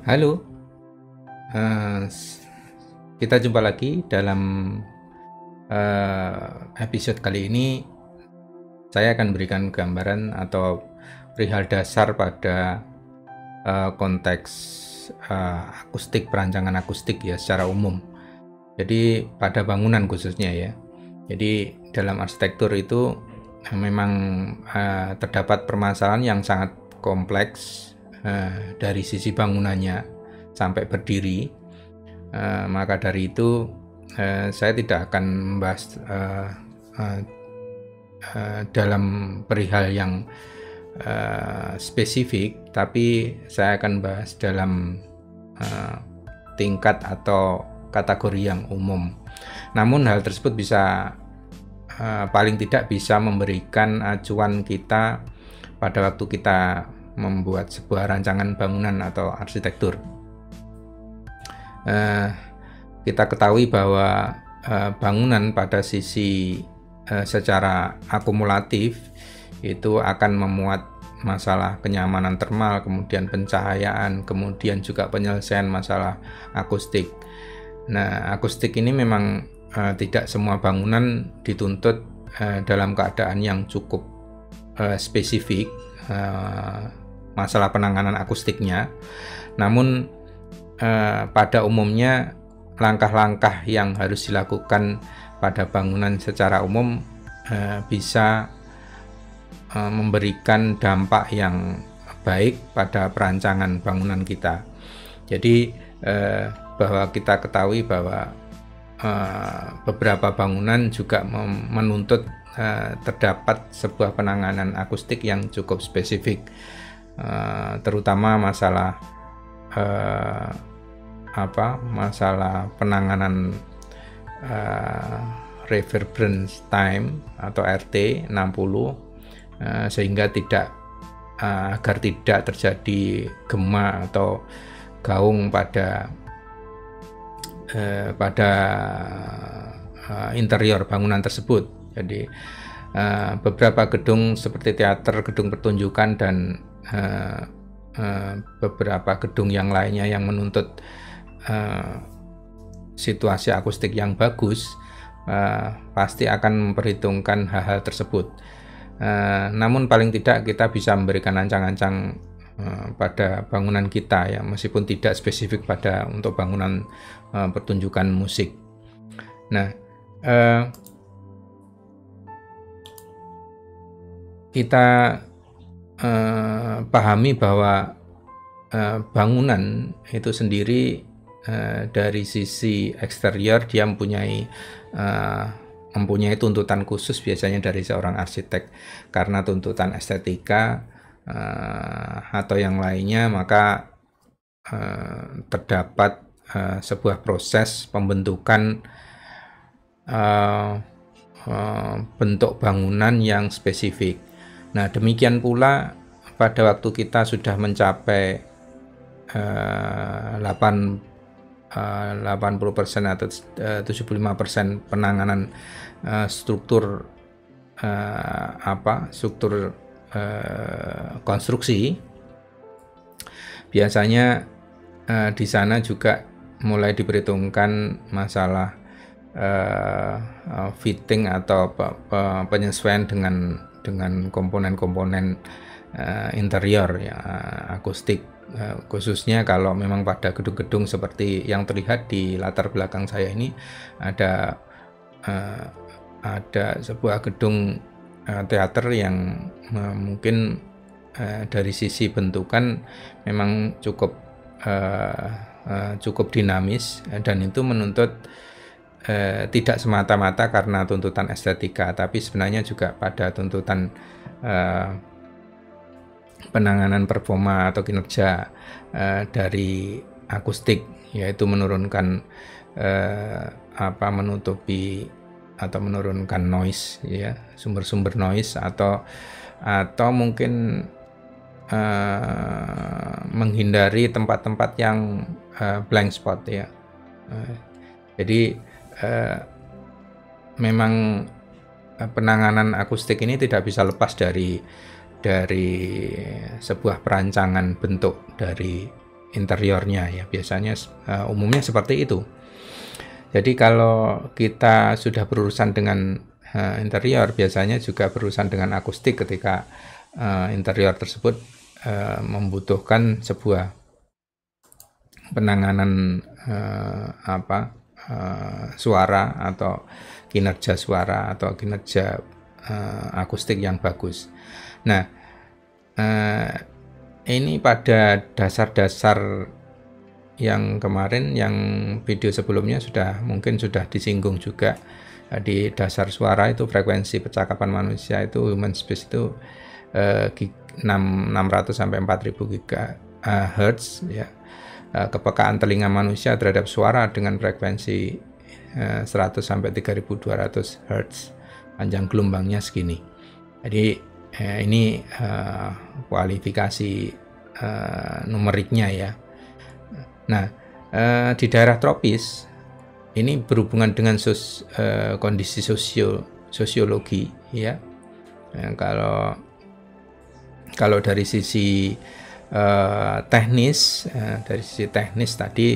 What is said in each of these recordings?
Halo, eh, s- kita jumpa lagi dalam episode kali ini. Saya akan berikan gambaran atau perihal dasar pada konteks akustik, perancangan akustik ya secara umum. Jadi pada bangunan khususnya ya. Jadi dalam arsitektur itu memang terdapat permasalahan yang sangat kompleks dari sisi bangunannya sampai berdiri. Maka dari itu saya tidak akan membahas uh, dalam perihal yang spesifik, tapi saya akan bahas dalam uh, tingkat atau kategori yang umum. Namun hal tersebut bisa paling tidak bisa memberikan acuan kita pada waktu kita membuat sebuah rancangan bangunan atau arsitektur. Kita ketahui bahwa bangunan pada sisi secara akumulatif itu akan memuat masalah kenyamanan termal, kemudian pencahayaan, kemudian juga penyelesaian masalah akustik. Nah, akustik ini memang tidak semua bangunan dituntut dalam keadaan yang cukup spesifik masalah penanganan akustiknya. Namun pada umumnya langkah-langkah yang harus dilakukan pada bangunan secara umum bisa memberikan dampak yang baik pada perancangan bangunan kita. Jadi bahwa kita ketahui bahwa beberapa bangunan juga menuntut terdapat sebuah penanganan akustik yang cukup spesifik, terutama masalah masalah penanganan reverberance time atau RT 60 sehingga agar tidak terjadi gema atau gaung pada interior bangunan tersebut. Jadi beberapa gedung seperti teater, gedung pertunjukan, dan beberapa gedung yang lainnya yang menuntut situasi akustik yang bagus pasti akan memperhitungkan hal-hal tersebut. Namun paling tidak kita bisa memberikan ancang-ancang pada bangunan kita ya, meskipun tidak spesifik untuk bangunan pertunjukan musik. Nah, kita pahami bahwa bangunan itu sendiri dari sisi eksterior dia mempunyai tuntutan khusus biasanya dari seorang arsitek karena tuntutan estetika atau yang lainnya, maka terdapat sebuah proses pembentukan bentuk bangunan yang spesifik. Nah, demikian pula pada waktu kita sudah mencapai 80% atau 75% penanganan struktur konstruksi, biasanya di sana juga mulai diperhitungkan masalah fitting atau penyesuaian dengan komponen-komponen interior ya, akustik, khususnya kalau memang pada gedung-gedung seperti yang terlihat di latar belakang saya ini ada sebuah gedung teater yang mungkin dari sisi bentukan memang cukup dinamis, dan itu menuntut tidak semata-mata karena tuntutan estetika, tapi sebenarnya juga pada tuntutan penanganan performa atau kinerja dari akustik, yaitu menurunkan menutupi atau menurunkan noise ya, sumber-sumber noise atau mungkin menghindari tempat-tempat yang blank spot ya. Jadi memang penanganan akustik ini tidak bisa lepas dari sebuah perancangan bentuk dari interiornya ya, biasanya umumnya seperti itu. Jadi kalau kita sudah berurusan dengan interior, biasanya juga berurusan dengan akustik ketika interior tersebut membutuhkan sebuah penanganan suara atau kinerja suara atau kinerja akustik yang bagus. Nah, ini pada dasar-dasar yang kemarin, yang video sebelumnya mungkin sudah disinggung juga. Di dasar suara itu frekuensi percakapan manusia itu human speech itu 600 sampai 4000 GHz ya. Kepekaan telinga manusia terhadap suara dengan frekuensi 100 sampai 3200 Hz. Panjang gelombangnya segini. Jadi ini kualifikasi numeriknya ya. Nah, di daerah tropis ini berhubungan dengan kondisi sosiologi ya. Kalau dari sisi teknis, tadi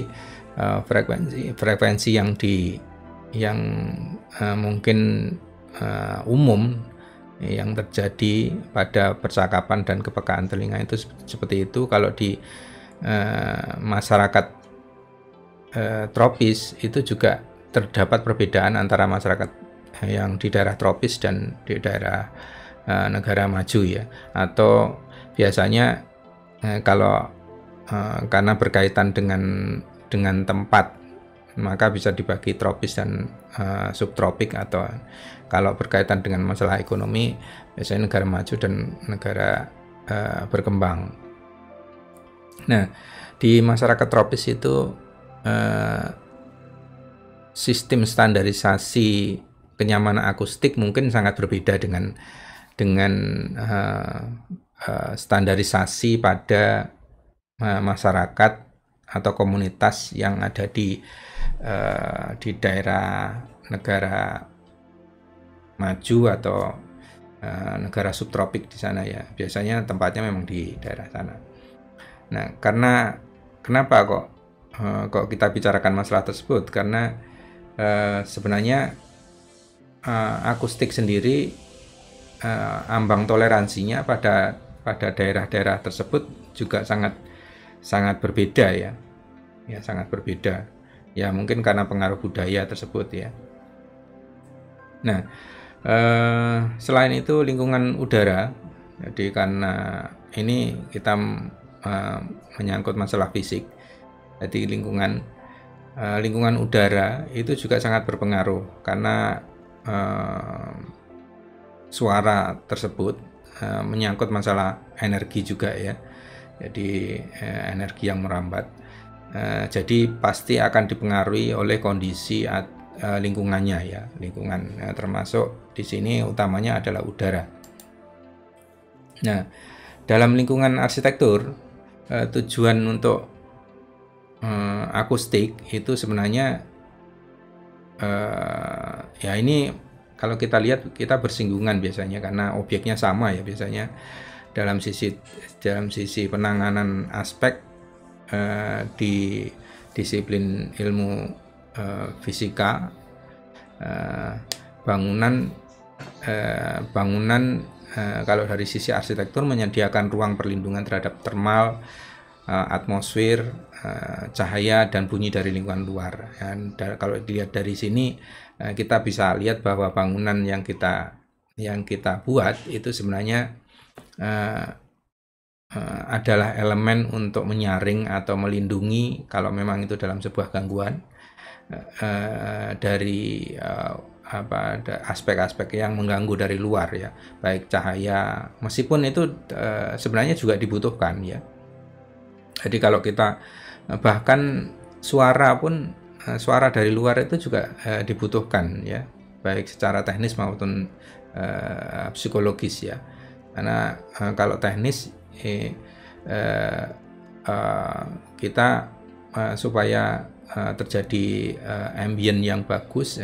frekuensi yang mungkin umum yang terjadi pada percakapan dan kepekaan telinga itu seperti itu. Kalau di masyarakat tropis itu juga terdapat perbedaan antara masyarakat yang di daerah tropis dan di daerah negara maju ya. Atau biasanya kalau karena berkaitan dengan tempat, maka bisa dibagi tropis dan subtropik. Atau kalau berkaitan dengan masalah ekonomi, biasanya negara maju dan negara berkembang. Nah, di masyarakat tropis itu sistem standarisasi kenyamanan akustik mungkin sangat berbeda dengan standarisasi pada masyarakat atau komunitas yang ada di daerah negara maju atau negara subtropik di sana ya. Biasanya tempatnya memang di daerah sana. Nah, kenapa kok kita bicarakan masalah tersebut? Karena sebenarnya akustik sendiri ambang toleransinya pada daerah-daerah tersebut juga sangat berbeda ya. Ya, sangat berbeda. Ya, mungkin karena pengaruh budaya tersebut ya. Nah, selain itu lingkungan udara. Jadi karena ini kita menyangkut masalah fisik. Jadi lingkungan udara itu juga sangat berpengaruh karena suara tersebut menyangkut masalah energi juga ya. Jadi energi yang merambat. Jadi pasti akan dipengaruhi oleh kondisi lingkungannya ya. Lingkungan termasuk di sini utamanya adalah udara. Nah, dalam lingkungan arsitektur, tujuan untuk akustik itu sebenarnya ya ini kalau kita lihat kita bersinggungan biasanya karena objeknya sama ya, biasanya dalam sisi penanganan aspek di disiplin ilmu fisika, bangunan kalau dari sisi arsitektur menyediakan ruang perlindungan terhadap termal, atmosfer, cahaya dan bunyi dari lingkungan luar. Dan kalau dilihat dari sini kita bisa lihat bahwa bangunan yang kita buat itu sebenarnya adalah elemen untuk menyaring atau melindungi kalau memang itu dalam sebuah gangguan dari aspek-aspek yang mengganggu dari luar ya, baik cahaya, meskipun itu sebenarnya juga dibutuhkan ya. Jadi kalau kita bahkan suara dari luar itu juga dibutuhkan ya, baik secara teknis maupun psikologis ya. Karena kalau teknis kita supaya terjadi ambient yang bagus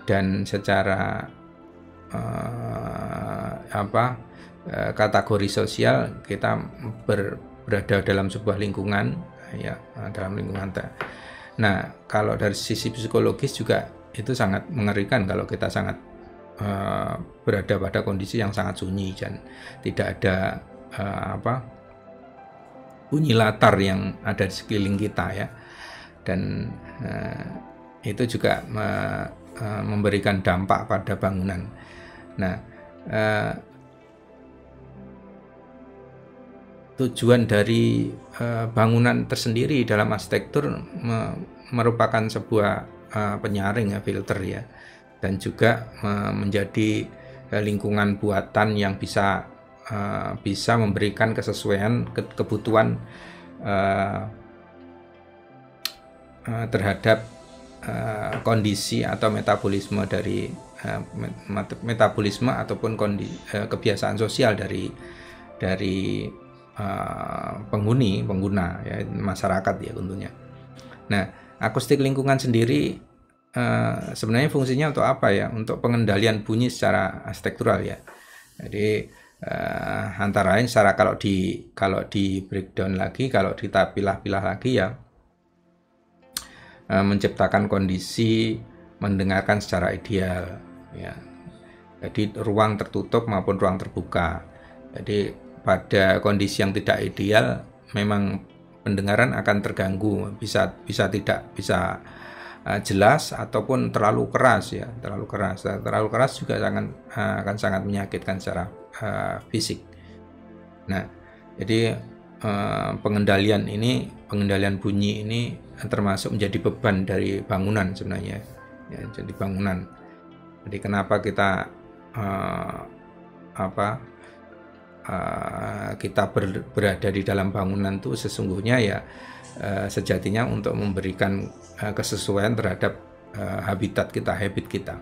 dan secara kategori sosial kita berada dalam sebuah lingkungan, ya, dalam lingkungan. Nah, kalau dari sisi psikologis juga itu sangat mengerikan kalau kita sangat berada pada kondisi yang sangat sunyi dan tidak ada bunyi latar yang ada di sekeliling kita, ya. Dan itu juga memberikan dampak pada bangunan. Nah, tujuan dari bangunan tersendiri dalam arsitektur merupakan sebuah penyaring, ya, filter, ya, dan juga menjadi lingkungan buatan yang bisa memberikan kesesuaian kebutuhan terhadap kondisi atau metabolisme dari metabolisme ataupun kebiasaan sosial dari pengguna, ya, masyarakat, ya, tentunya. Nah, akustik lingkungan sendiri sebenarnya fungsinya untuk apa, ya? Untuk pengendalian bunyi secara arsitektural, ya. Jadi antara lain kalau di breakdown lagi, kalau kita pilah-pilah lagi, ya, menciptakan kondisi mendengarkan secara ideal, ya. Jadi ruang tertutup maupun ruang terbuka. Jadi pada kondisi yang tidak ideal memang pendengaran akan terganggu, bisa tidak jelas ataupun terlalu keras, ya. Terlalu keras juga akan sangat menyakitkan secara fisik. Nah, jadi pengendalian bunyi ini termasuk menjadi beban dari bangunan sebenarnya, ya. Jadi bangunan. Jadi kenapa kita kita berada di dalam bangunan itu sesungguhnya, ya, sejatinya untuk memberikan kesesuaian terhadap habit kita,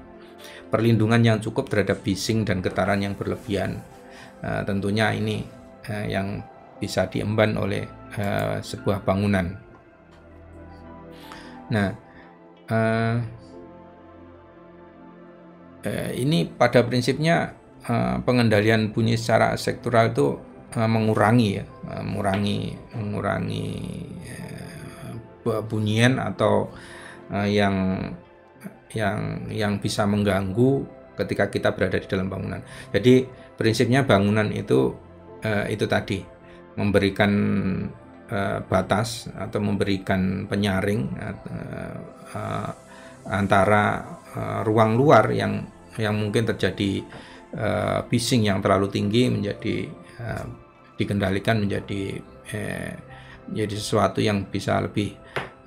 perlindungan yang cukup terhadap bising dan getaran yang berlebihan. Tentunya ini yang bisa diemban oleh sebuah bangunan. Nah, ini pada prinsipnya pengendalian bunyi secara arsitektural itu mengurangi bunyian atau yang bisa mengganggu ketika kita berada di dalam bangunan. Jadi prinsipnya bangunan itu tadi memberikan batas atau memberikan penyaring antara ruang luar yang mungkin terjadi bising yang terlalu tinggi menjadi dikendalikan menjadi sesuatu yang bisa lebih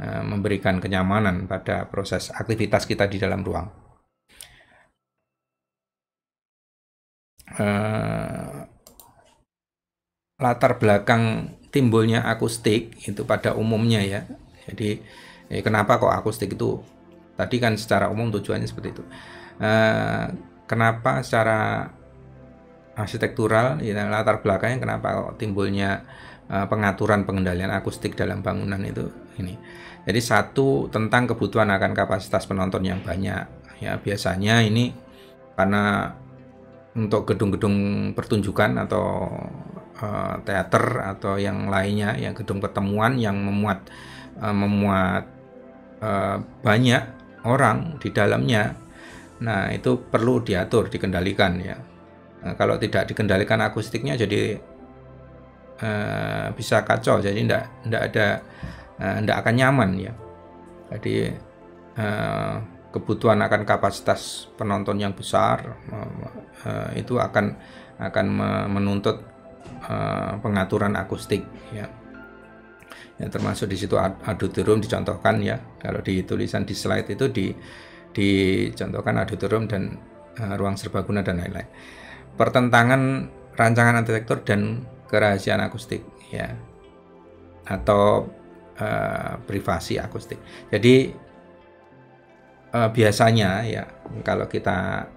memberikan kenyamanan pada proses aktivitas kita di dalam ruang. Latar belakang timbulnya akustik itu pada umumnya, ya. Jadi kenapa kok akustik itu tadi kan secara umum tujuannya seperti itu. Kenapa secara arsitektural, ya, latar belakangnya kenapa kok timbulnya pengaturan pengendalian akustik dalam bangunan itu ini. Jadi satu, tentang kebutuhan akan kapasitas penonton yang banyak, ya. Biasanya ini karena untuk gedung-gedung pertunjukan atau teater atau yang lainnya, yang gedung pertemuan yang memuat banyak orang di dalamnya. Nah, itu perlu diatur, dikendalikan, ya. Nah, kalau tidak dikendalikan akustiknya jadi bisa kacau, jadi tidak akan nyaman, ya. Jadi kebutuhan akan kapasitas penonton yang besar itu akan menuntut pengaturan akustik, ya. Ya, termasuk di situ auditorium dicontohkan, ya. Kalau di tulisan di slide itu dicontohkan auditorium dan ruang serbaguna dan lain-lain. Pertentangan rancangan arsitektur dan kerahasiaan akustik, ya, atau privasi akustik. Jadi biasanya, ya, kalau kita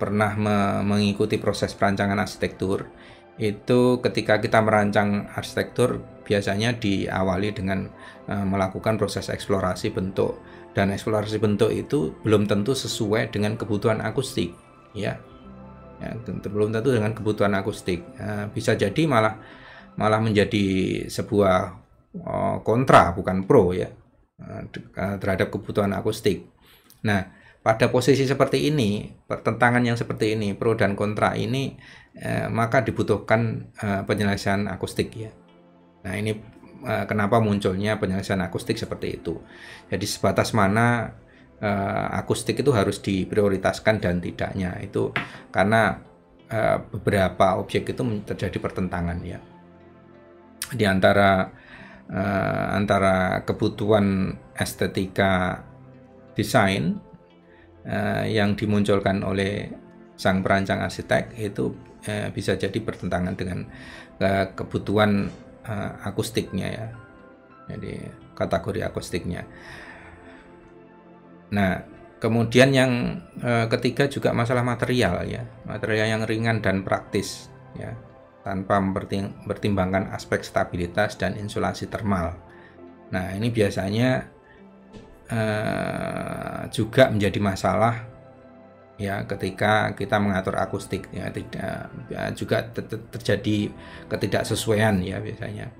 pernah mengikuti proses perancangan arsitektur, itu ketika kita merancang arsitektur biasanya diawali dengan melakukan proses eksplorasi bentuk, dan eksplorasi bentuk itu belum tentu sesuai dengan kebutuhan akustik, ya. ya, belum tentu dengan kebutuhan akustik. Bisa jadi malah menjadi sebuah kontra, bukan pro ya, terhadap kebutuhan akustik. Nah, pada posisi seperti ini, pertentangan yang seperti ini, pro dan kontra ini, maka dibutuhkan penyelesaian akustik ya. Nah, ini kenapa munculnya penyelesaian akustik seperti itu. Jadi sebatas mana akustik itu harus diprioritaskan dan tidaknya, itu karena beberapa objek itu terjadi pertentangan ya, di antara kebutuhan estetika desain yang dimunculkan oleh sang perancang arsitek itu bisa jadi bertentangan dengan kebutuhan akustiknya ya, jadi kategori akustiknya. Nah, kemudian yang ketiga juga masalah material ya, material yang ringan dan praktis ya, tanpa mempertimbangkan aspek stabilitas dan insulasi termal. Nah, ini biasanya juga menjadi masalah ya ketika kita mengatur akustik ya, juga terjadi ketidaksesuaian ya biasanya.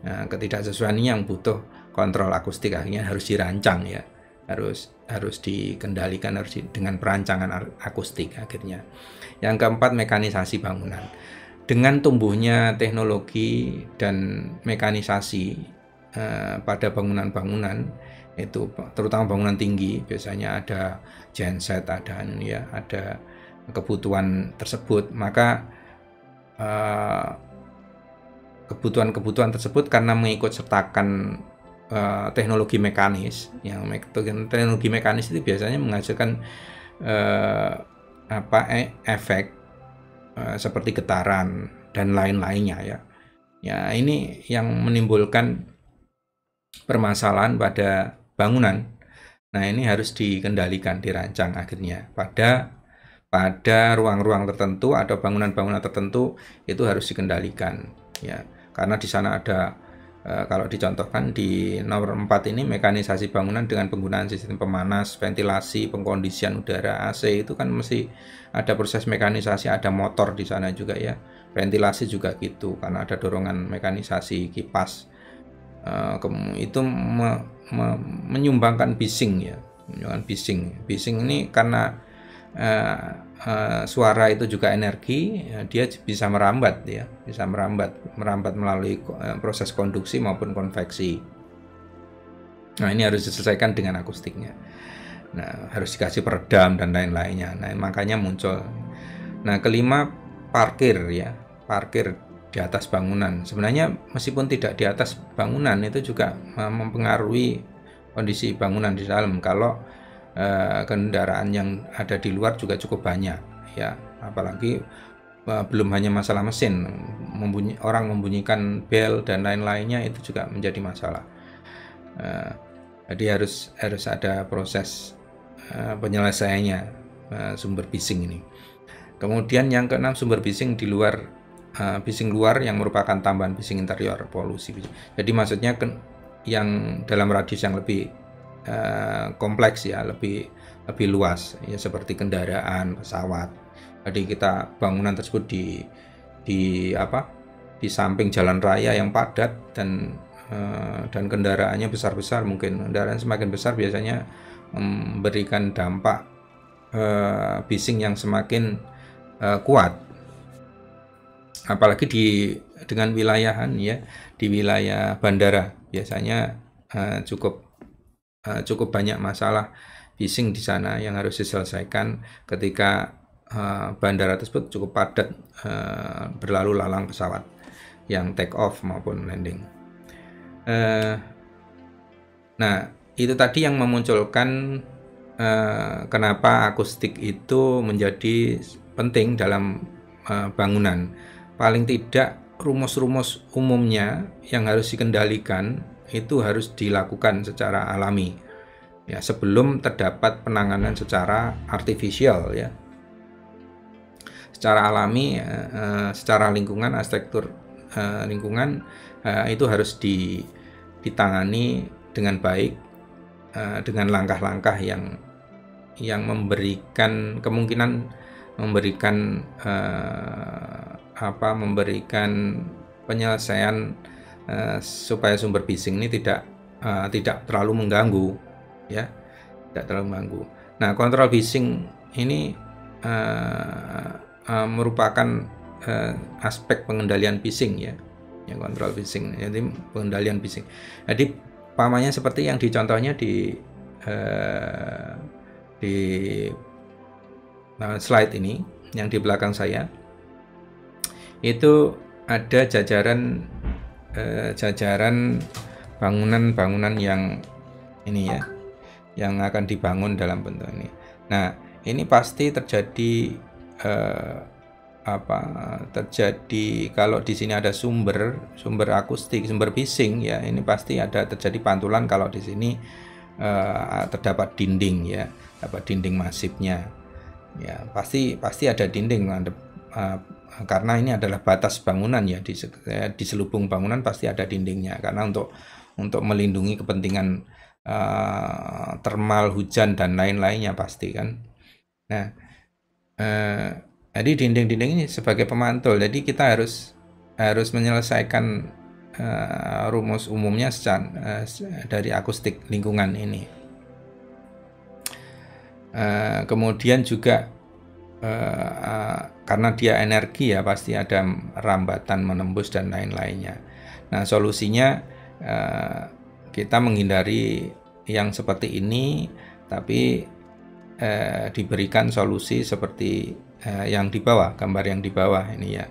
Nah, ketidaksesuaian ini yang butuh kontrol akustik, akhirnya harus dirancang ya, harus dikendalikan, dengan perancangan akustik akhirnya. Yang keempat, mekanisasi bangunan. Dengan tumbuhnya teknologi dan mekanisasi pada bangunan-bangunan itu, terutama bangunan tinggi, biasanya ada genset, ada kebutuhan tersebut, maka kebutuhan tersebut karena mengikut sertakan teknologi mekanis, teknologi mekanis itu biasanya menghasilkan efek seperti getaran dan lain-lainnya ya. Ya, ini yang menimbulkan permasalahan pada bangunan. Nah, ini harus dikendalikan, dirancang akhirnya pada ruang-ruang tertentu atau bangunan-bangunan tertentu, itu harus dikendalikan ya. Karena di sana ada kalau dicontohkan di nomor 4 ini, mekanisasi bangunan dengan penggunaan sistem pemanas, ventilasi, pengkondisian udara, AC, itu kan mesti ada proses mekanisasi, ada motor di sana juga ya. Ventilasi juga gitu, karena ada dorongan mekanisasi kipas. Itu menyumbangkan bising ya, bising ini karena suara itu juga energi ya, dia bisa merambat ya, merambat melalui proses konduksi maupun konveksi. Nah, ini harus diselesaikan dengan akustiknya. Nah, harus dikasih peredam dan lain-lainnya. Nah, makanya muncul. Nah, kelima, parkir ya, parkir di atas bangunan. Sebenarnya meskipun tidak di atas bangunan, itu juga mempengaruhi kondisi bangunan di dalam. Kalau kendaraan yang ada di luar juga cukup banyak ya, apalagi belum hanya masalah mesin, orang membunyikan bel dan lain-lainnya, itu juga menjadi masalah. Jadi harus ada proses penyelesaiannya sumber bising ini. Kemudian yang keenam, sumber bising di luar, bising luar yang merupakan tambahan bising interior, polusi. Jadi maksudnya yang dalam radius yang lebih kompleks ya, lebih luas ya, seperti kendaraan, pesawat. Jadi kita bangunan tersebut di samping jalan raya yang padat dan kendaraannya besar-besar, mungkin kendaraan semakin besar biasanya memberikan dampak bising yang semakin kuat. Apalagi dengan wilayahan ya, di wilayah bandara biasanya cukup banyak masalah bising di sana yang harus diselesaikan ketika bandara tersebut cukup padat berlalu lalang pesawat yang take off maupun landing. Nah, itu tadi yang memunculkan kenapa akustik itu menjadi penting dalam bangunan. Paling tidak rumus-rumus umumnya yang harus dikendalikan itu harus dilakukan secara alami ya, sebelum terdapat penanganan secara artifisial ya. Secara alami, secara lingkungan, arsitektur lingkungan itu harus ditangani dengan baik, dengan langkah-langkah yang memberikan kemungkinan memberikan penyelesaian supaya sumber bising ini tidak terlalu mengganggu, ya, tidak terlalu mengganggu. Nah, kontrol bising ini merupakan aspek pengendalian bising, ya, kontrol bising. Jadi pengendalian bising. Jadi pamannya seperti yang dicontohnya di slide ini yang di belakang saya, itu ada jajaran bangunan-bangunan yang ini, ya, yang akan dibangun dalam bentuk ini. Nah, ini pasti terjadi kalau di sini ada sumber akustik, sumber bising, ya, ini pasti ada terjadi pantulan kalau di sini terdapat dinding, ya, dapat dinding masifnya, ya, pasti ada dinding, karena ini adalah batas bangunan, ya, di selubung bangunan pasti ada dindingnya, karena untuk melindungi kepentingan termal, hujan dan lain-lainnya pasti, kan. Nah, jadi dinding-dinding ini sebagai pemantul, jadi kita harus menyelesaikan rumus umumnya dari akustik lingkungan ini. Kemudian juga karena dia energi, ya, pasti ada rambatan, menembus dan lain-lainnya. Nah, solusinya kita menghindari yang seperti ini, tapi diberikan solusi seperti yang di bawah, gambar yang di bawah ini, ya.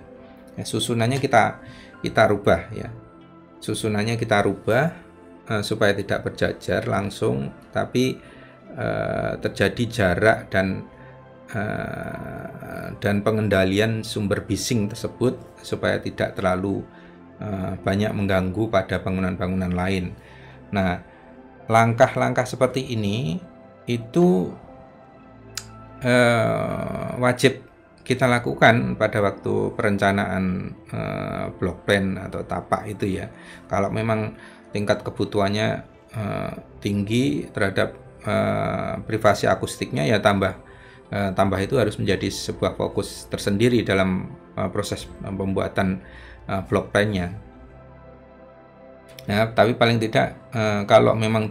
Susunannya kita rubah, ya. Susunannya kita rubah supaya tidak berjajar langsung, tapi terjadi jarak dan pengendalian sumber bising tersebut supaya tidak terlalu banyak mengganggu pada bangunan-bangunan lain. Nah, langkah-langkah seperti ini itu wajib kita lakukan pada waktu perencanaan block plan atau tapak itu, ya. Kalau memang tingkat kebutuhannya tinggi terhadap privasi akustiknya, ya, tambah itu harus menjadi sebuah fokus tersendiri dalam proses pembuatan block plan-nya. Nah, tapi paling tidak kalau memang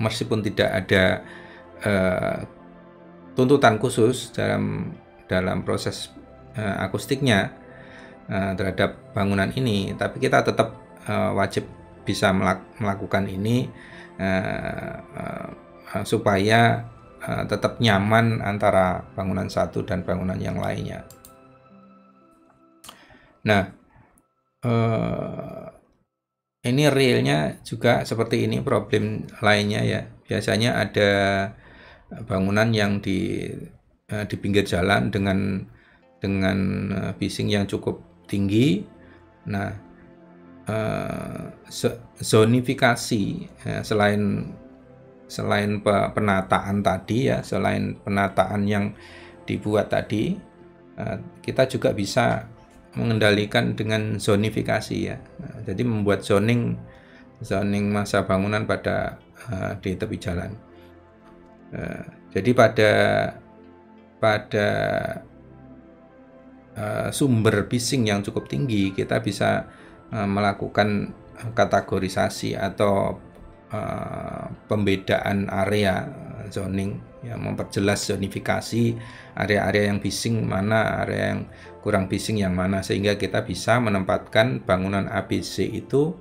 meskipun tidak ada tuntutan khusus dalam proses akustiknya terhadap bangunan ini, tapi kita tetap wajib bisa melakukan ini supaya tetap nyaman antara bangunan satu dan bangunan yang lainnya. Nah, ini realnya juga seperti ini, problem lainnya, ya. Biasanya ada bangunan yang di pinggir jalan dengan bising yang cukup tinggi. Nah, zonifikasi, selain penataan tadi, ya, selain penataan yang dibuat tadi, kita juga bisa mengendalikan dengan zonifikasi, ya. Jadi membuat zoning masa bangunan di tepi jalan. Jadi pada sumber bising yang cukup tinggi, kita bisa melakukan kategorisasi atau pembedaan area zoning, yang memperjelas zonifikasi area-area yang bising mana, area yang kurang bising yang mana, sehingga kita bisa menempatkan bangunan ABC itu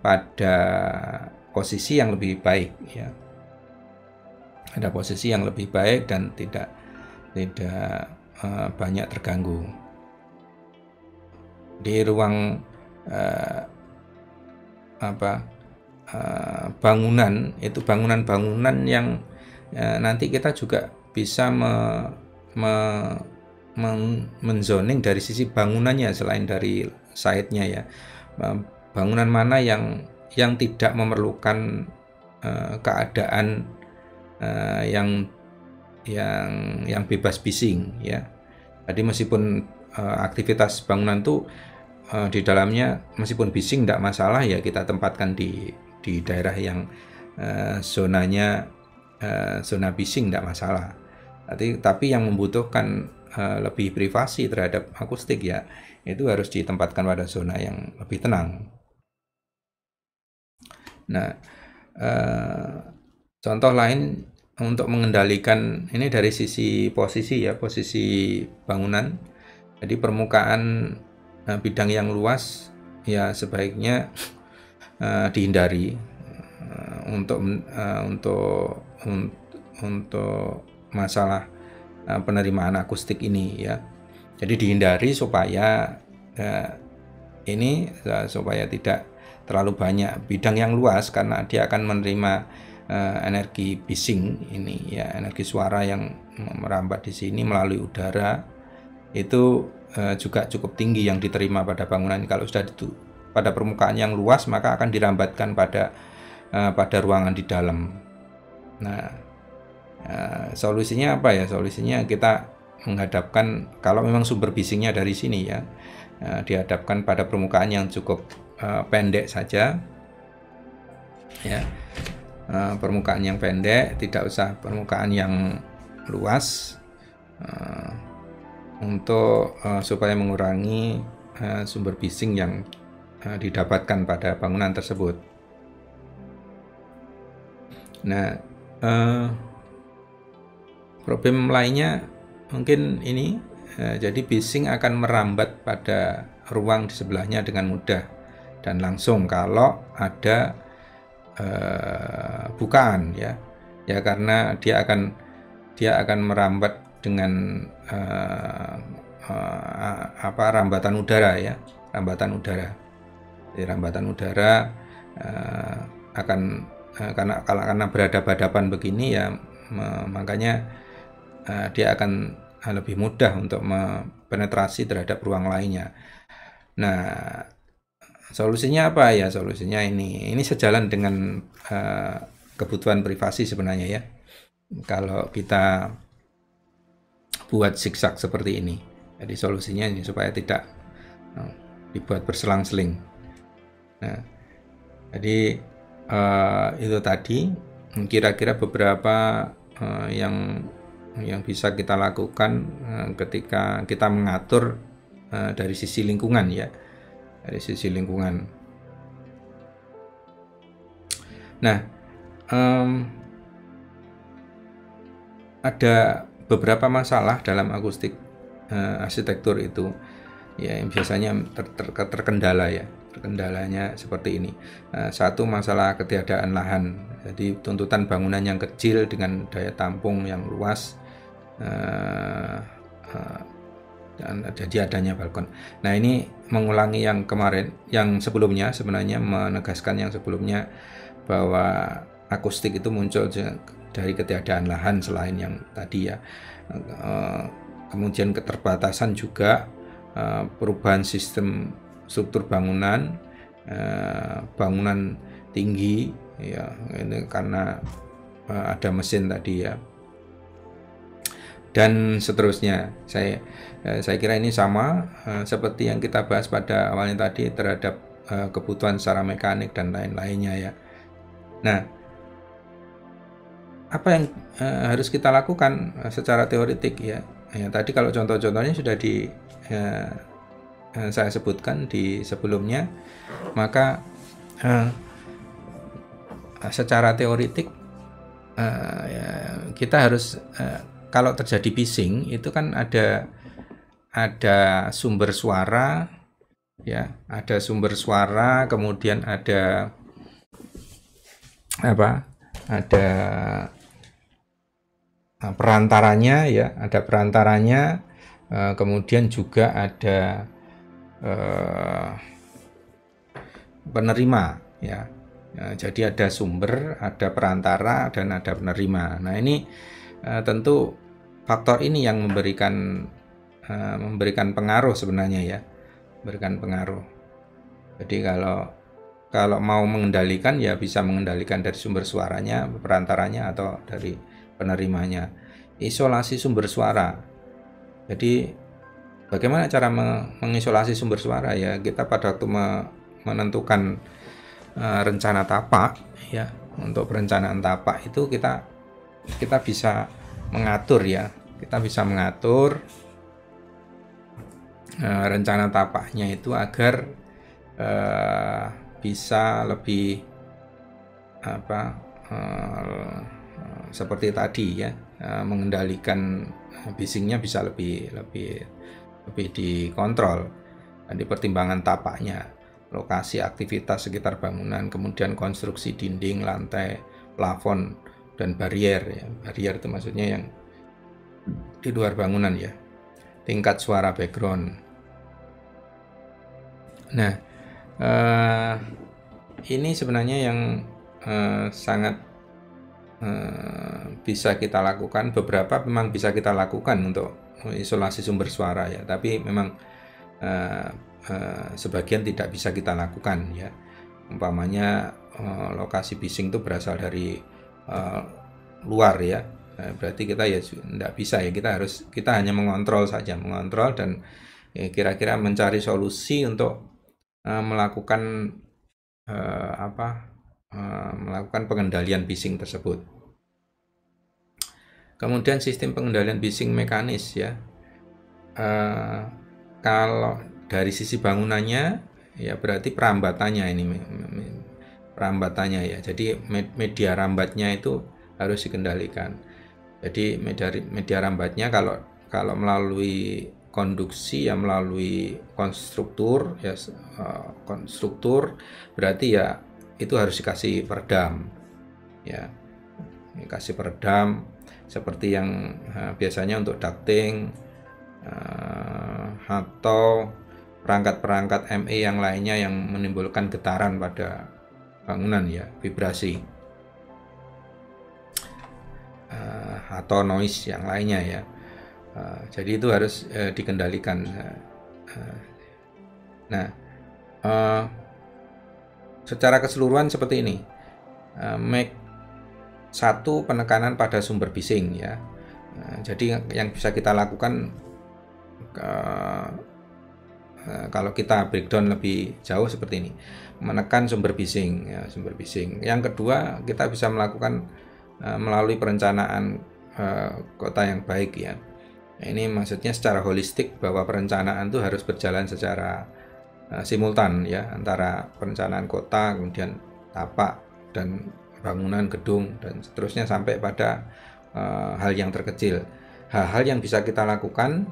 pada posisi yang lebih baik, ya. Ada posisi yang lebih baik dan tidak banyak terganggu. Di ruang bangunan itu, bangunan-bangunan yang nanti kita juga bisa menzoning dari sisi bangunannya selain dari site-nya, ya. Bangunan mana yang tidak memerlukan keadaan yang bebas bising, ya. Jadi meskipun aktivitas bangunan itu di dalamnya meskipun bising tidak masalah, ya, kita tempatkan di daerah yang zonanya zona bising tidak masalah. Tapi yang membutuhkan lebih privasi terhadap akustik ya, itu harus ditempatkan pada zona yang lebih tenang. Nah, contoh lain untuk mengendalikan ini dari sisi posisi ya, posisi bangunan. Jadi permukaan bidang yang luas ya sebaiknya dihindari untuk masalah penerimaan akustik ini ya. Jadi dihindari supaya supaya tidak terlalu banyak bidang yang luas, karena dia akan menerima energi bising ini ya, energi suara yang merambat di sini melalui udara itu juga cukup tinggi yang diterima pada bangunan. Kalau sudah pada permukaan yang luas, maka akan dirambatkan pada ruangan di dalam. Nah, solusinya apa ya? Solusinya kita menghadapkan, kalau memang sumber bisingnya dari sini ya, dihadapkan pada permukaan yang cukup pendek saja ya, permukaan yang pendek, tidak usah permukaan yang luas, untuk supaya mengurangi sumber bising yang didapatkan pada bangunan tersebut. Nah, problem lainnya mungkin ini, jadi bising akan merambat pada ruang di sebelahnya dengan mudah dan langsung kalau ada bukaan ya, karena dia akan merambat dengan rambatan udara ya, Jadi rambatan udara akan karena berhadapan begini ya, makanya dia akan lebih mudah untuk penetrasi terhadap ruang lainnya. Nah, solusinya apa ya? Solusinya ini sejalan dengan kebutuhan privasi sebenarnya ya. Kalau kita buat zigzag seperti ini, jadi solusinya ini supaya tidak dibuat berselang-seling. Nah, jadi itu tadi kira-kira beberapa yang bisa kita lakukan ketika kita mengatur dari sisi lingkungan ya, dari sisi lingkungan. Nah, ada beberapa masalah dalam akustik arsitektur itu ya, yang biasanya terkendala ya. Kendalanya seperti ini. Satu, masalah ketiadaan lahan. Jadi tuntutan bangunan yang kecil dengan daya tampung yang luas, dan jadi adanya balkon. Nah, ini mengulangi yang kemarin, yang sebelumnya, sebenarnya menegaskan yang sebelumnya bahwa akustik itu muncul dari ketiadaan lahan selain yang tadi ya. Kemudian keterbatasan juga, perubahan sistem struktur bangunan, bangunan tinggi ya, ini karena ada mesin tadi ya, dan seterusnya. Saya kira ini sama seperti yang kita bahas pada awalnya tadi terhadap kebutuhan secara mekanik dan lain-lainnya ya. Nah, apa yang harus kita lakukan secara teoretik ya? Tadi kalau contoh-contohnya sudah saya sebutkan di sebelumnya, maka secara teoretik kita harus, kalau terjadi bising itu kan ada sumber suara ya, ada sumber suara, kemudian ada perantaranya ya, kemudian juga ada penerima ya. Jadi ada sumber, ada perantara, dan ada penerima. Nah, ini tentu faktor ini yang memberikan pengaruh sebenarnya ya, memberikan pengaruh. Jadi kalau mau mengendalikan ya bisa mengendalikan dari sumber suaranya, perantaranya, atau dari penerimanya. Isolasi sumber suara. Jadi bagaimana cara mengisolasi sumber suara ya? Kita pada waktu menentukan rencana tapak ya, untuk perencanaan tapak itu kita bisa mengatur ya. Kita bisa mengatur rencana tapaknya itu agar bisa lebih seperti tadi ya, mengendalikan bisingnya bisa lebih dikontrol. Di pertimbangan tapaknya, lokasi aktivitas sekitar bangunan, kemudian konstruksi dinding, lantai, plafon, dan barier ya. Barier itu maksudnya yang di luar bangunan ya. Tingkat suara background. Nah, ini sebenarnya yang sangat bisa kita lakukan. Beberapa memang bisa kita lakukan untuk isolasi sumber suara ya, tapi memang sebagian tidak bisa kita lakukan ya. Umpamanya lokasi bising itu berasal dari luar ya, berarti kita ya tidak bisa ya, kita hanya mengontrol saja, dan kira-kira mencari solusi untuk melakukan melakukan pengendalian bising tersebut. Kemudian sistem pengendalian bising mekanis ya. Kalau dari sisi bangunannya ya berarti perambatannya ya. Jadi media rambatnya itu harus dikendalikan. Jadi media rambatnya kalau melalui konduksi ya melalui konstruktur ya, konstruktur berarti ya itu harus dikasih peredam ya, dikasih peredam seperti yang biasanya untuk ducting atau perangkat-perangkat ME yang lainnya yang menimbulkan getaran pada bangunan ya, vibrasi atau noise yang lainnya ya. Jadi itu harus dikendalikan. Nah, secara keseluruhan seperti ini. Make satu, penekanan pada sumber bising ya. Jadi yang bisa kita lakukan kalau kita breakdown lebih jauh seperti ini, menekan sumber bising ya, sumber bising. Yang kedua, kita bisa melakukan melalui perencanaan kota yang baik ya. Ini maksudnya secara holistik, bahwa perencanaan itu harus berjalan secara simultan ya, antara perencanaan kota, kemudian tapak dan bangunan, gedung, dan seterusnya sampai pada hal yang terkecil. Hal-hal yang bisa kita lakukan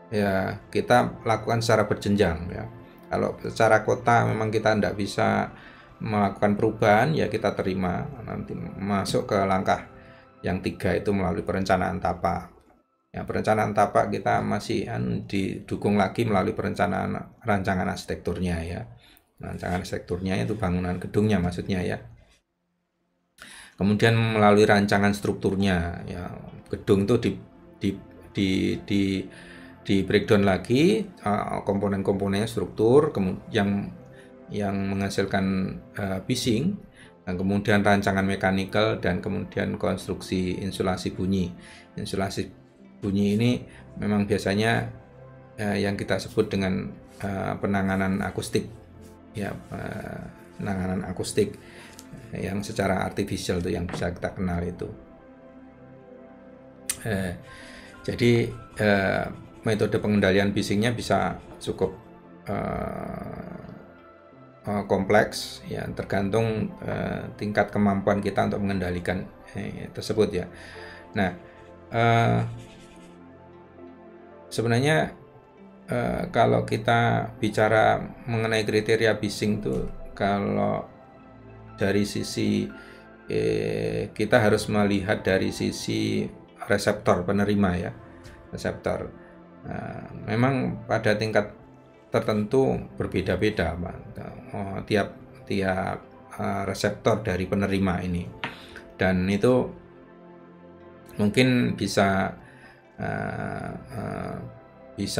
ya kita lakukan secara berjenjang ya. Kalau secara kota memang kita tidak bisa melakukan perubahan ya, kita terima, nanti masuk ke langkah yang 3 itu melalui perencanaan tapak ya. Perencanaan tapak kita masih didukung lagi melalui perencanaan rancangan arsitekturnya ya. Rancangan arsitekturnya itu bangunan gedungnya maksudnya ya. Kemudian melalui rancangan strukturnya ya, gedung itu di breakdown lagi komponen-komponennya, struktur yang menghasilkan bising, dan kemudian rancangan mekanikal, dan kemudian konstruksi insulasi bunyi. Insulasi bunyi ini memang biasanya yang kita sebut dengan penanganan akustik ya, penanganan akustik yang secara artifisial itu yang bisa kita kenal itu. Jadi metode pengendalian bisingnya bisa cukup kompleks ya, tergantung tingkat kemampuan kita untuk mengendalikan tersebut ya. Nah, sebenarnya kalau kita bicara mengenai kriteria bising itu, kalau dari sisi kita harus melihat dari sisi reseptor penerima ya, reseptor. Memang pada tingkat tertentu berbeda-beda tiap reseptor dari penerima ini, dan itu mungkin bisa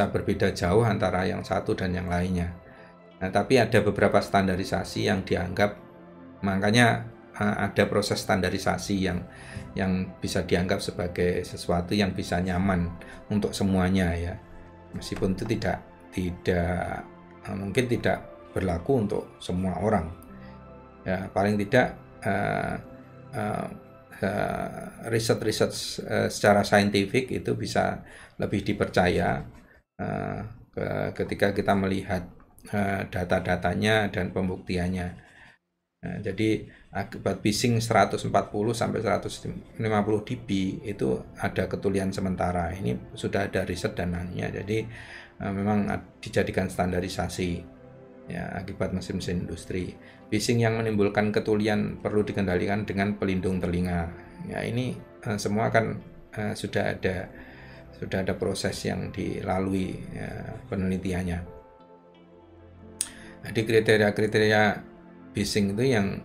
berbeda jauh antara yang satu dan yang lainnya. Nah, tapi ada beberapa standarisasi yang dianggap, makanya ada proses standarisasi yang bisa dianggap sebagai sesuatu yang bisa nyaman untuk semuanya ya, meskipun itu tidak mungkin tidak berlaku untuk semua orang ya. Paling tidak riset secara saintifik itu bisa lebih dipercaya ketika kita melihat data-datanya dan pembuktiannya. Nah, jadi akibat bising 140 sampai 150 dB itu ada ketulian sementara. Ini sudah ada riset dan lainnya. Jadi memang dijadikan standarisasi ya akibat mesin-mesin industri. Bising yang menimbulkan ketulian perlu dikendalikan dengan pelindung telinga. Ya ini semua kan sudah ada proses yang dilalui penelitiannya. Jadi kriteria-kriteria bising itu yang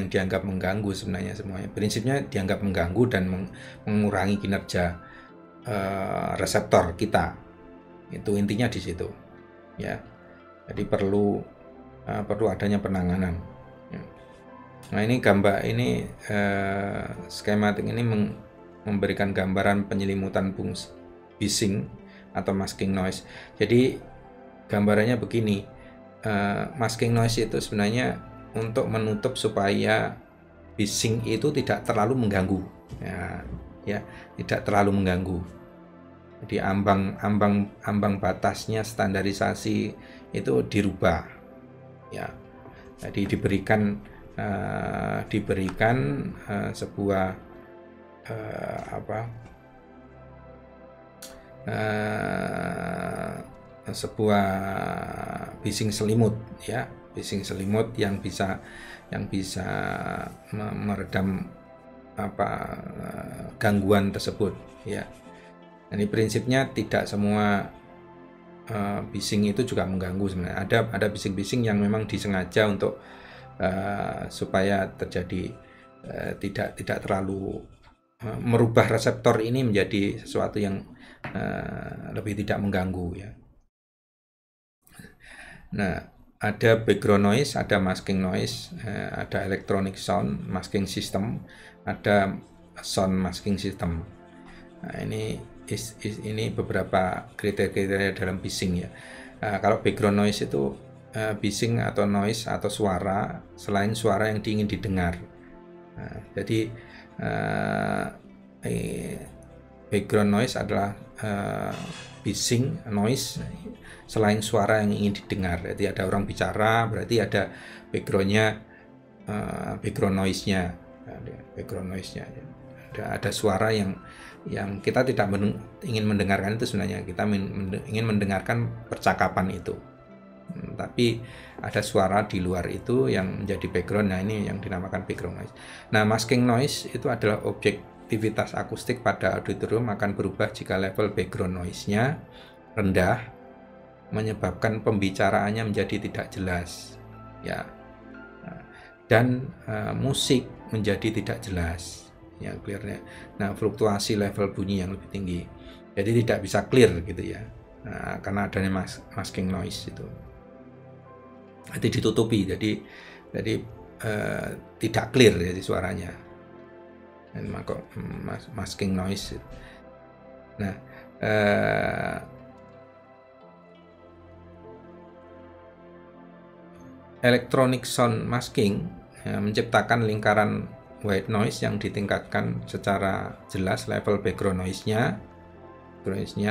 dianggap mengganggu sebenarnya semuanya. Prinsipnya dianggap mengganggu dan mengurangi kinerja reseptor kita. Itu intinya di situ. Ya. Jadi perlu adanya penanganan. Nah ini gambar ini skematik ini memberikan gambaran penyelimutan bising atau masking noise. Jadi gambarannya begini, masking noise itu sebenarnya untuk menutup supaya bising itu tidak terlalu mengganggu, ya tidak terlalu mengganggu. Jadi ambang batasnya standarisasi itu dirubah, ya. Jadi diberikan sebuah sebuah bising selimut, ya, bising selimut yang bisa meredam gangguan tersebut, ya. Ini prinsipnya tidak semua bising itu juga mengganggu sebenarnya. Ada bising-bising yang memang disengaja untuk supaya terjadi tidak terlalu merubah reseptor ini menjadi sesuatu yang lebih tidak mengganggu, ya. Nah, ada background noise, ada masking noise, ada electronic sound masking system, ada sound masking system. Nah, ini beberapa kriteria dalam bising, ya. Kalau background noise itu bising atau noise atau suara selain suara yang ingin didengar. Nah, jadi background noise adalah bising noise selain suara yang ingin didengar. Jadi ada orang bicara, berarti ada backgroundnya, background noise-nya, ada suara yang kita tidak ingin mendengarkan itu sebenarnya. Kita ingin mendengarkan percakapan itu, tapi ada suara di luar itu yang menjadi background. Nah, ini yang dinamakan background noise. Nah, masking noise itu adalah objektivitas akustik pada auditorium akan berubah jika level background noise-nya rendah, menyebabkan pembicaraannya menjadi tidak jelas, ya, dan musik menjadi tidak jelas, ya, clearnya. Nah, fluktuasi level bunyi yang lebih tinggi, jadi tidak bisa clear gitu, ya. Nah, karena adanya masking noise itu, jadi ditutupi, jadi tidak clear jadi suaranya, dan maka masking noise. Nah, electronic sound masking menciptakan lingkaran white noise yang ditingkatkan secara jelas level background noise-nya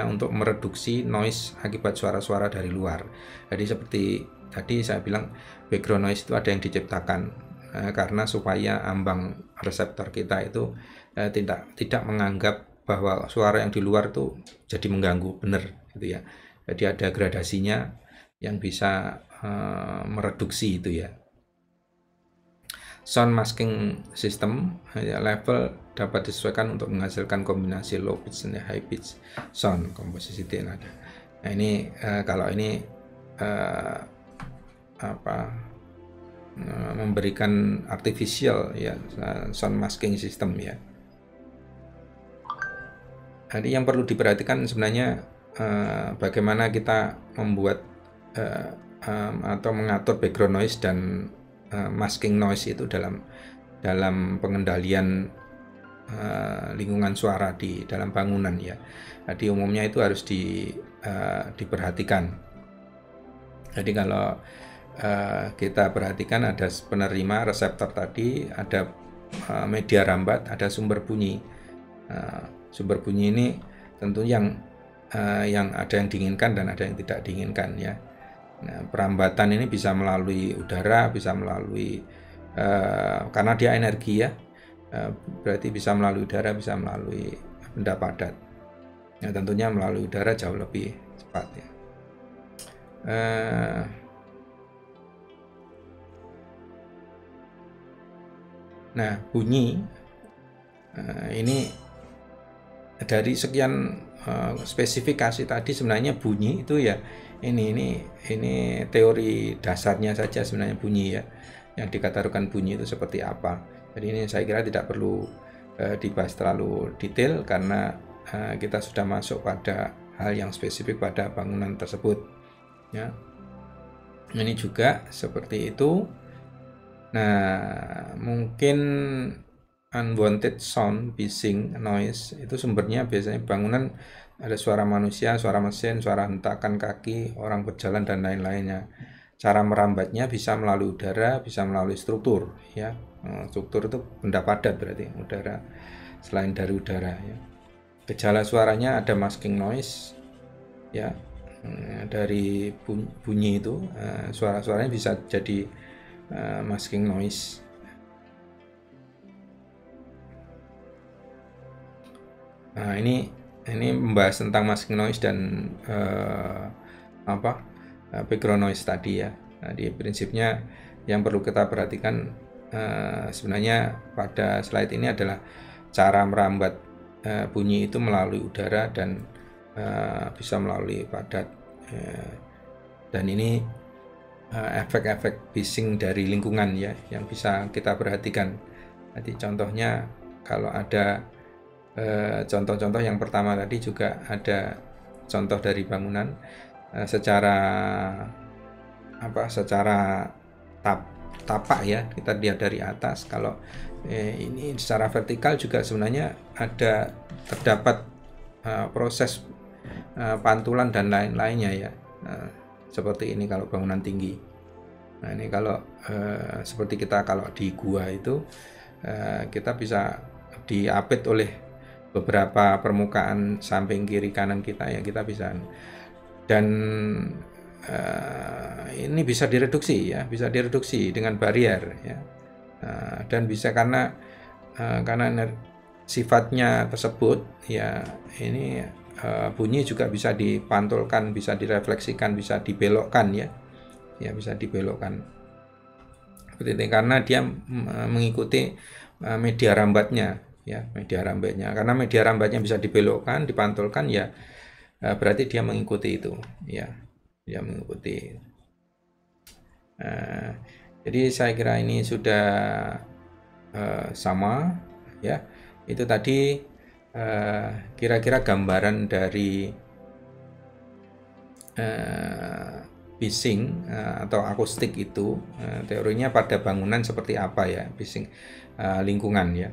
untuk mereduksi noise akibat suara-suara dari luar. Jadi seperti tadi saya bilang, background noise itu ada yang diciptakan karena supaya ambang reseptor kita itu tidak menganggap bahwa suara yang di luar itu jadi mengganggu, benar gitu, ya. Jadi ada gradasinya yang bisa mereduksi itu, ya. Sound masking system level dapat disesuaikan untuk menghasilkan kombinasi low pitch dan high pitch sound komposisi nada. Nah, ini kalau ini memberikan artificial, ya, sound masking system, ya. Jadi yang perlu diperhatikan sebenarnya bagaimana kita membuat atau mengatur background noise dan masking noise itu dalam pengendalian lingkungan suara di dalam bangunan, ya. Jadi umumnya itu harus diperhatikan. Jadi kalau kita perhatikan ada penerima reseptor tadi, ada media rambat, ada sumber bunyi. Sumber bunyi ini tentu yang yang ada yang diinginkan dan ada yang tidak diinginkan ya. Nah, perambatan ini bisa melalui udara, bisa melalui karena dia energi ya, berarti bisa melalui udara, bisa melalui benda padat. Ya, tentunya melalui udara jauh lebih cepat ya. Nah, bunyi ini dari sekian spesifikasi tadi sebenarnya bunyi itu ya ini teori dasarnya saja sebenarnya bunyi ya, yang dikatakan bunyi itu seperti apa. Jadi ini saya kira tidak perlu dibahas terlalu detail karena kita sudah masuk pada hal yang spesifik pada bangunan tersebut ya. Ini juga seperti itu. Nah, mungkin unwanted sound, bising, noise itu sumbernya biasanya bangunan ada suara manusia, suara mesin, suara hentakan kaki, orang berjalan dan lain-lainnya. Cara merambatnya bisa melalui udara, bisa melalui struktur ya. Struktur itu benda padat berarti udara selain dari udara ya. Gejala suaranya ada masking noise ya. Dari bunyi itu suara-suaranya bisa jadi masking noise. Nah, ini membahas tentang masking noise dan background noise tadi ya. Jadi prinsipnya yang perlu kita perhatikan sebenarnya pada slide ini adalah cara merambat bunyi itu melalui udara dan bisa melalui padat. Dan ini efek-efek bising dari lingkungan ya yang bisa kita perhatikan. Jadi contohnya kalau ada contoh-contoh yang pertama tadi juga ada contoh dari bangunan secara tapak ya, kita lihat dari atas. Kalau ini secara vertikal juga sebenarnya terdapat proses pantulan dan lain-lainnya ya, seperti ini kalau bangunan tinggi. Nah, ini kalau seperti kita kalau di gua itu kita bisa diapit oleh beberapa permukaan samping kiri kanan kita ya, kita bisa, dan ini bisa direduksi ya, bisa direduksi dengan barier ya, dan bisa karena sifatnya tersebut ya, ini bunyi juga bisa dipantulkan, bisa direfleksikan, bisa dibelokkan ya, bisa dibelokkan seperti ini karena dia mengikuti media rambatnya ya, karena media rambatnya bisa dibelokkan, dipantulkan ya, berarti dia mengikuti itu ya, dia mengikuti. Jadi saya kira ini sudah sama ya. Itu tadi kira-kira gambaran dari bising atau akustik itu teorinya pada bangunan seperti apa ya, bising lingkungan ya.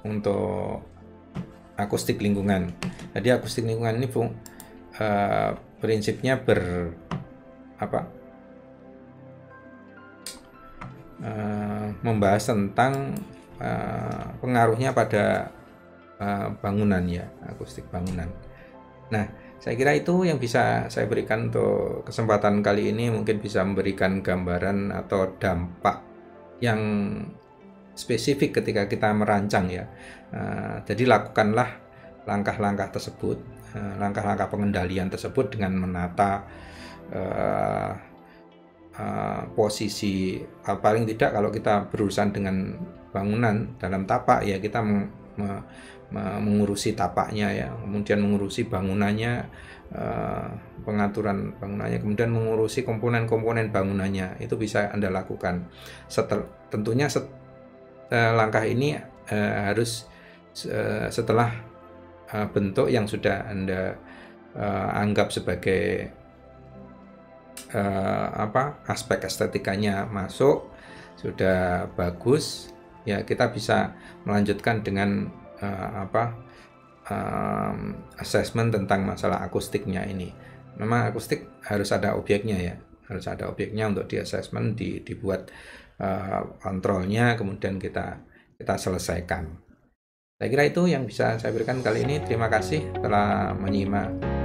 Untuk akustik lingkungan. Jadi akustik lingkungan ini prinsipnya membahas tentang pengaruhnya pada bangunan ya, akustik bangunan. Nah, saya kira itu yang bisa saya berikan untuk kesempatan kali ini, mungkin bisa memberikan gambaran atau dampak yang spesifik ketika kita merancang ya. Jadi lakukanlah langkah-langkah tersebut, langkah-langkah pengendalian tersebut dengan menata posisi, paling tidak kalau kita berurusan dengan bangunan dalam tapak ya, kita mengurusi tapaknya ya, kemudian mengurusi bangunannya, pengaturan bangunannya, kemudian mengurusi komponen-komponen bangunannya, itu bisa Anda lakukan. Tentunya langkah ini harus setelah bentuk yang sudah Anda anggap sebagai aspek estetikanya masuk, sudah bagus ya, kita bisa melanjutkan dengan assessment tentang masalah akustiknya ini. Memang akustik harus ada objeknya ya, harus ada objeknya untuk di assessment, dibuat kontrolnya, kemudian kita selesaikan. Saya kira itu yang bisa saya berikan kali ini. Terima kasih telah menyimak